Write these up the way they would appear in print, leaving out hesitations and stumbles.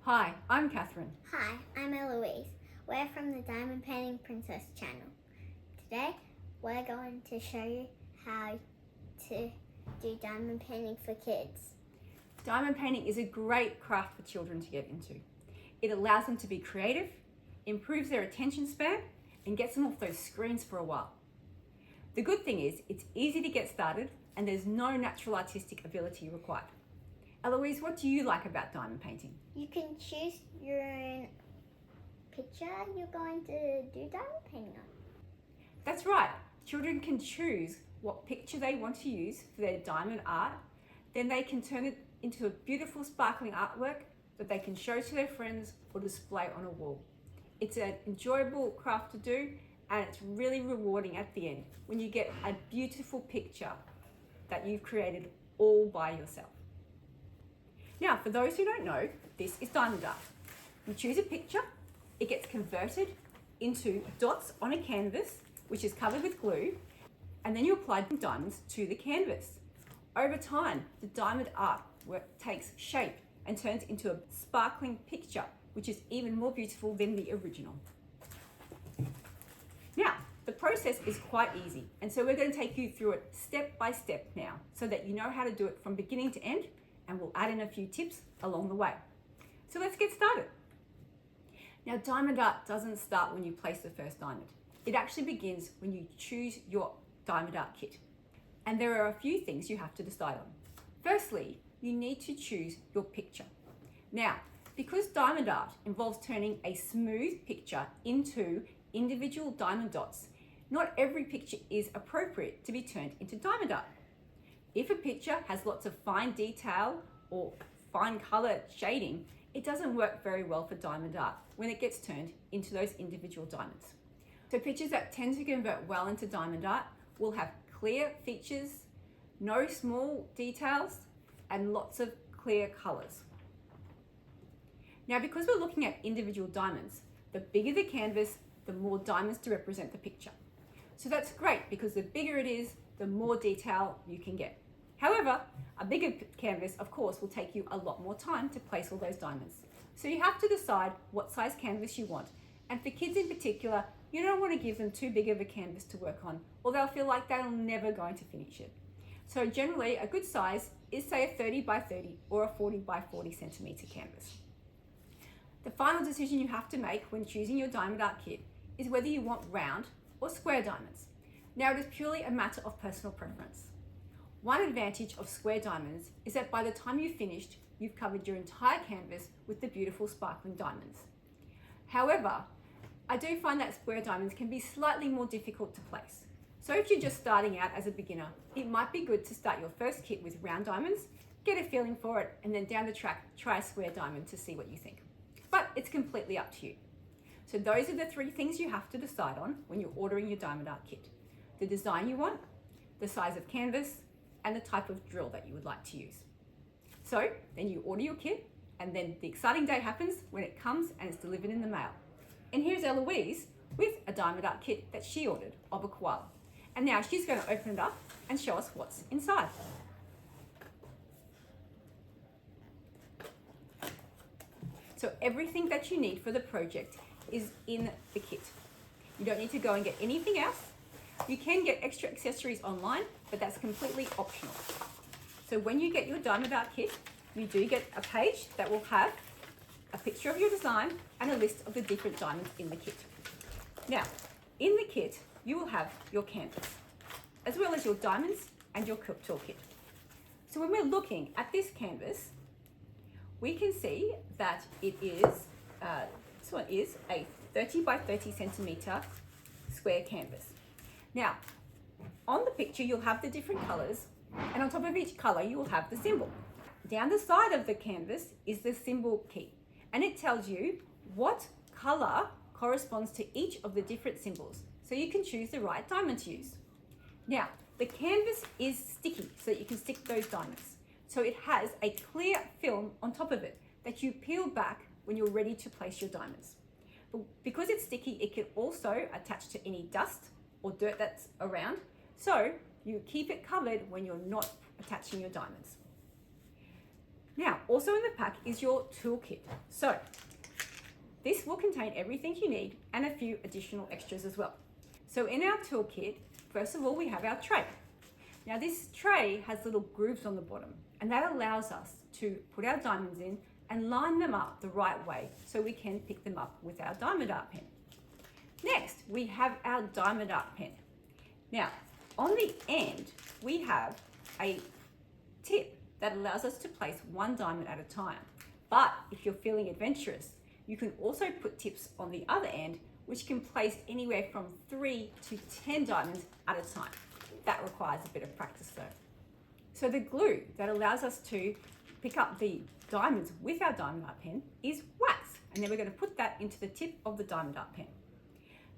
Hi, I'm Catherine. Hi, I'm Eloise. We're from the Diamond Painting Princess channel. Today, we're going to show you how to do diamond painting for kids. Diamond painting is a great craft for children to get into. It allows them to be creative, improves their attention span, and gets them off those screens for a while. The good thing is, it's easy to get started and there's no natural artistic ability required. Eloise, what do you like about diamond painting? You can choose your own picture you're going to do diamond painting on. That's right, children can choose what picture they want to use for their diamond art, then they can turn it into a beautiful sparkling artwork that they can show to their friends or display on a wall. It's an enjoyable craft to do and it's really rewarding at the end when you get a beautiful picture that you've created all by yourself. Now, for those who don't know, this is diamond art. You choose a picture, it gets converted into dots on a canvas, which is covered with glue, and then you apply diamonds to the canvas. Over time, the diamond art takes shape and turns into a sparkling picture, which is even more beautiful than the original. Now, the process is quite easy, and so we're going to take you through it step by step now, so that you know how to do it from beginning to end, and we'll add in a few tips along the way. So let's get started. Now, diamond art doesn't start when you place the first diamond. It actually begins when you choose your diamond art kit. And there are a few things you have to decide on. Firstly, you need to choose your picture. Now, because diamond art involves turning a smooth picture into individual diamond dots, not every picture is appropriate to be turned into diamond art. If a picture has lots of fine detail or fine color shading, it doesn't work very well for diamond art when it gets turned into those individual diamonds. So pictures that tend to convert well into diamond art will have clear features, no small details, and lots of clear colors. Now, because we're looking at individual diamonds, the bigger the canvas, the more diamonds to represent the picture. So that's great because the bigger it is, the more detail you can get. However, a bigger canvas, of course, will take you a lot more time to place all those diamonds. So you have to decide what size canvas you want. And for kids in particular, you don't want to give them too big of a canvas to work on, or they'll feel like they're never going to finish it. So generally, a good size is, say, a 30 by 30 or a 40 by 40 centimeter canvas. The final decision you have to make when choosing your diamond art kit is whether you want round or square diamonds. Now, it is purely a matter of personal preference. One advantage of square diamonds is that by the time you've finished, you've covered your entire canvas with the beautiful sparkling diamonds. However, I do find that square diamonds can be slightly more difficult to place. So if you're just starting out as a beginner, it might be good to start your first kit with round diamonds, get a feeling for it, and then down the track, try a square diamond to see what you think. But it's completely up to you. So those are the three things you have to decide on when you're ordering your diamond art kit: the design you want, the size of canvas, and the type of drill that you would like to use. So then you order your kit, and then the exciting day happens when it comes and it's delivered in the mail. And here's Eloise with a diamond art kit that she ordered of a koala. And now she's going to open it up and show us what's inside. So everything that you need for the project is in the kit. You don't need to go and get anything else. You can get extra accessories online, but that's completely optional. So when you get your diamond art kit, you do get a page that will have a picture of your design and a list of the different diamonds in the kit. Now, in the kit, you will have your canvas, as well as your diamonds and your toolkit. So when we're looking at this canvas, we can see that it is, this one is a 30 by 30 centimeter square canvas. Now, on the picture, you'll have the different colors, and on top of each color, you will have the symbol. Down the side of the canvas is the symbol key, and it tells you what color corresponds to each of the different symbols, so you can choose the right diamond to use. Now, the canvas is sticky, so you can stick those diamonds. So it has a clear film on top of it that you peel back when you're ready to place your diamonds. But because it's sticky, it can also attach to any dust or dirt that's around, so you keep it covered when you're not attaching your diamonds. Now, also in the pack is your toolkit. So, this will contain everything you need and a few additional extras as well. So in our toolkit, first of all, we have our tray. Now this tray has little grooves on the bottom, and that allows us to put our diamonds in and line them up the right way so we can pick them up with our diamond art pen. Next, we have our diamond art pen. Now, on the end, we have a tip that allows us to place one diamond at a time. But if you're feeling adventurous, you can also put tips on the other end, which can place anywhere from 3 to 10 diamonds at a time. That requires a bit of practice though. So the glue that allows us to pick up the diamonds with our diamond art pen is wax. And then we're going to put that into the tip of the diamond art pen.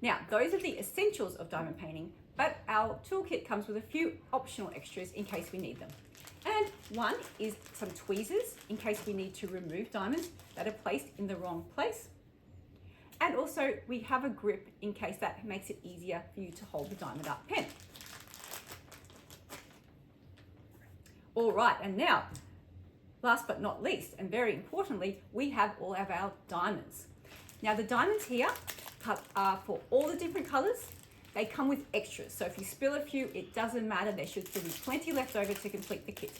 Now, those are the essentials of diamond painting, but our toolkit comes with a few optional extras in case we need them. And one is some tweezers in case we need to remove diamonds that are placed in the wrong place. And also we have a grip in case that makes it easier for you to hold the diamond art pen. All right, and now, last but not least, and very importantly, we have all of our diamonds. Now the diamonds here are for all the different colors. They come with extras, so if you spill a few, it doesn't matter. There should still be plenty left over to complete the kit.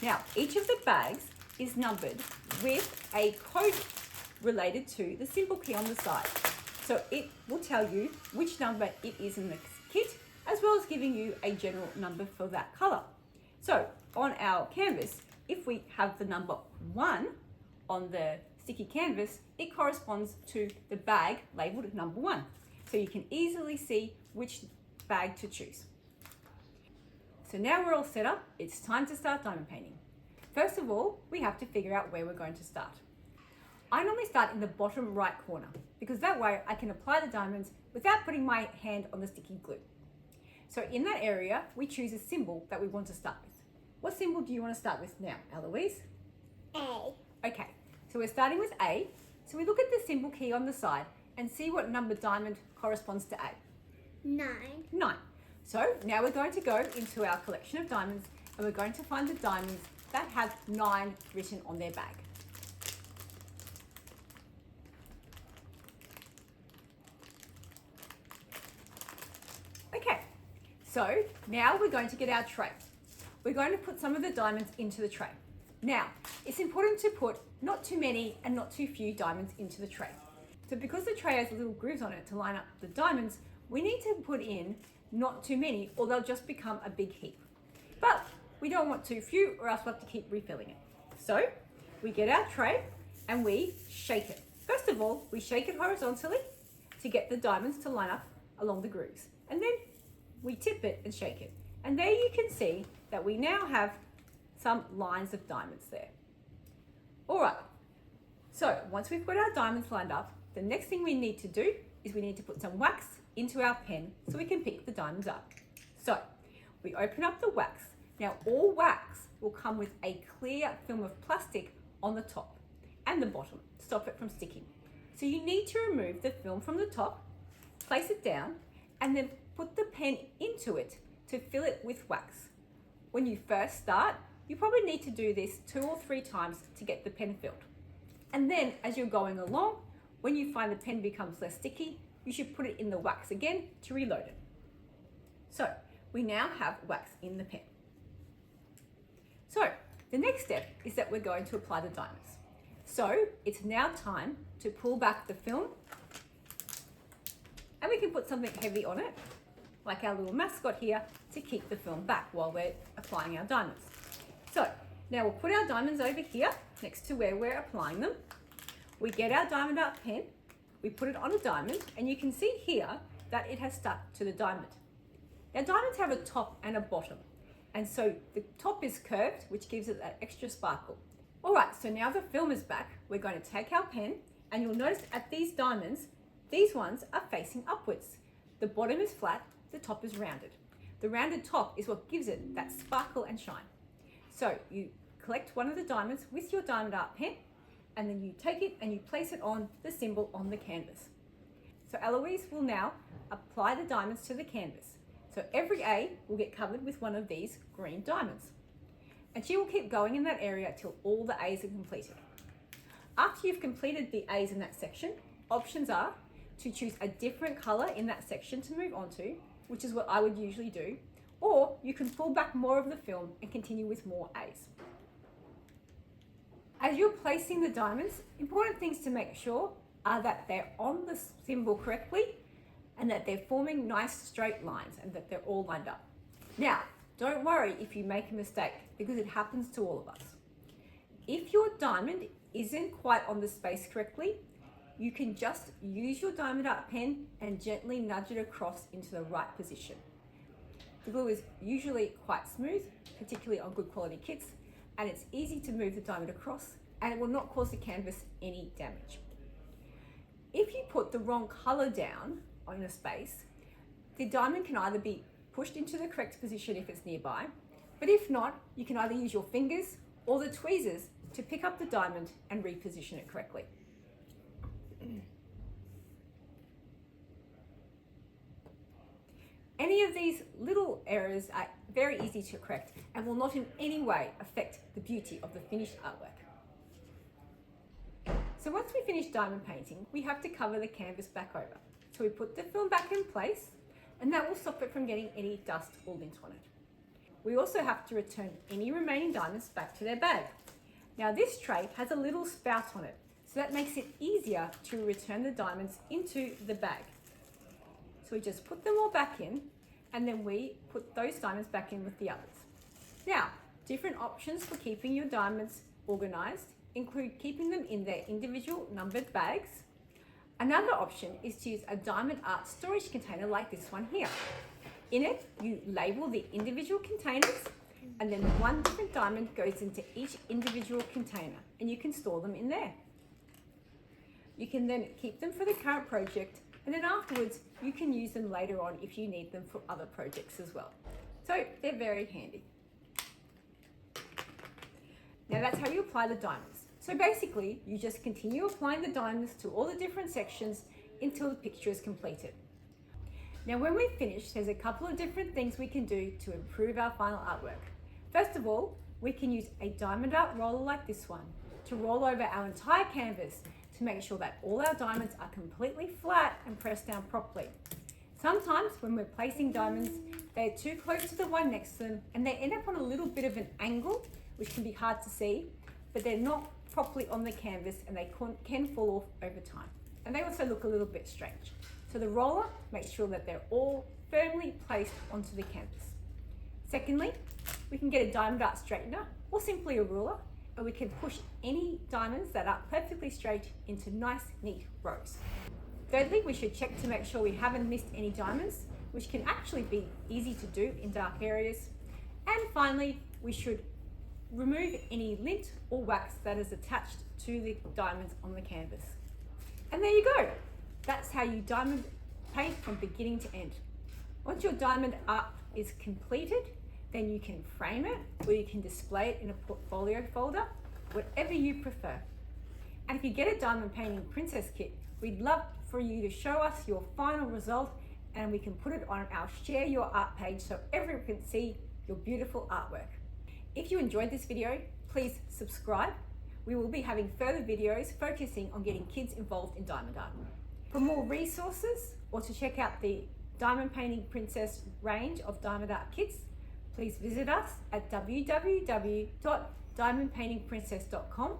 Now, each of the bags is numbered with a code related to the symbol key on the side. So it will tell you which number it is in the kit, as well as giving you a general number for that color. So on our canvas, if we have the number 1 on the sticky canvas, it corresponds to the bag labeled number 1. So you can easily see which bag to choose. So now we're all set up, it's time to start diamond painting. First of all, we have to figure out where we're going to start. I normally start in the bottom right corner because that way I can apply the diamonds without putting my hand on the sticky glue. So in that area, we choose a symbol that we want to start with. What symbol do you want to start with now, Eloise? A. Okay, so we're starting with A. So we look at the symbol key on the side and see what number diamond corresponds to A. 9. 9. So now we're going to go into our collection of diamonds and we're going to find the diamonds that have 9 written on their bag. Okay, so now we're going to get our tray. We're going to put some of the diamonds into the tray. Now, it's important to put not too many and not too few diamonds into the tray. So because the tray has little grooves on it to line up the diamonds, we need to put in not too many or they'll just become a big heap. But we don't want too few or else we'll have to keep refilling it. So we get our tray and we shake it. First of all, we shake it horizontally to get the diamonds to line up along the grooves. And then we tip it and shake it. And there you can see that we now have some lines of diamonds there. All right, so once we've got our diamonds lined up, the next thing we need to do is we need to put some wax into our pen so we can pick the diamonds up. So we open up the wax. Now all wax will come with a clear film of plastic on the top and the bottom to stop it from sticking. So you need to remove the film from the top, place it down, and then put the pen into it to fill it with wax. When you first start, you probably need to do this 2 or 3 times to get the pen filled. And then as you're going along, when you find the pen becomes less sticky, you should put it in the wax again to reload it. So we now have wax in the pen. So the next step is that we're going to apply the diamonds. So it's now time to pull back the film, and we can put something heavy on it, like our little mascot here, to keep the film back while we're applying our diamonds. So now we'll put our diamonds over here next to where we're applying them. We get our diamond art pen, we put it on a diamond, and you can see here that it has stuck to the diamond. Now diamonds have a top and a bottom, and so the top is curved, which gives it that extra sparkle. All right, so now the film is back, we're going to take our pen, and you'll notice at these diamonds, these ones are facing upwards. The bottom is flat, the top is rounded. The rounded top is what gives it that sparkle and shine. So you collect one of the diamonds with your diamond art pen, and then you take it and you place it on the symbol on the canvas. So Eloise will now apply the diamonds to the canvas. So every A will get covered with one of these green diamonds. and she will keep going in that area till all the A's are completed. After you've completed the A's in that section, options are to choose a different colour in that section to move on to, which is what I would usually do, or you can pull back more of the film and continue with more A's. As you're placing the diamonds, important things to make sure are that they're on the symbol correctly and that they're forming nice straight lines and that they're all lined up. Now, don't worry if you make a mistake, because it happens to all of us. If your diamond isn't quite on the space correctly, you can just use your diamond art pen and gently nudge it across into the right position. The glue is usually quite smooth, particularly on good quality kits, and it's easy to move the diamond across, and it will not cause the canvas any damage. If you put the wrong colour down on a space, the diamond can either be pushed into the correct position if it's nearby, but if not, you can either use your fingers or the tweezers to pick up the diamond and reposition it correctly. Any of these little errors are very easy to correct and will not in any way affect the beauty of the finished artwork. So once we finish diamond painting, we have to cover the canvas back over. So we put the film back in place, and that will stop it from getting any dust or lint on it. We also have to return any remaining diamonds back to their bag. Now this tray has a little spout on it, so that makes it easier to return the diamonds into the bag. So we just put them all back in, and then we put those diamonds back in with the others. Now, different options for keeping your diamonds organized include keeping them in their individual numbered bags. Another option is to use a diamond art storage container like this one here. In it, you label the individual containers, and then one different diamond goes into each individual container, and you can store them in there. You can then keep them for the current project, and then afterwards you can use them later on if you need them for other projects as well. So they're very handy. Now that's how you apply the diamonds. So basically you just continue applying the diamonds to all the different sections until the picture is completed. Now when we finish, there's a couple of different things we can do to improve our final artwork. First of all, we can use a diamond art roller like this one to roll over our entire canvas to make sure that all our diamonds are completely flat and pressed down properly. Sometimes when we're placing diamonds, they're too close to the one next to them and they end up on a little bit of an angle, which can be hard to see, but they're not properly on the canvas and they can fall off over time. And they also look a little bit strange. So the roller makes sure that they're all firmly placed onto the canvas. Secondly, we can get a diamond art straightener or simply a ruler, and we can push any diamonds that are perfectly straight into nice, neat rows. Thirdly, we should check to make sure we haven't missed any diamonds, which can actually be easy to do in dark areas. And finally, we should remove any lint or wax that is attached to the diamonds on the canvas. And there you go. That's how you diamond paint from beginning to end. Once your diamond art is completed, then you can frame it or you can display it in a portfolio folder, whatever you prefer. And if you get a diamond painting princess kit, we'd love for you to show us your final result and we can put it on our Share Your Art page so everyone can see your beautiful artwork. If you enjoyed this video, please subscribe. We will be having further videos focusing on getting kids involved in diamond art. For more resources or to check out the Diamond Painting Princess range of diamond art kits, please visit us at www.diamondpaintingprincess.com,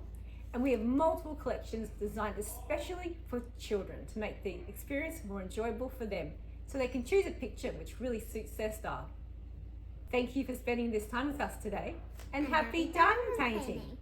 and we have multiple collections designed especially for children to make the experience more enjoyable for them so they can choose a picture which really suits their style. Thank you for spending this time with us today, and happy diamond painting!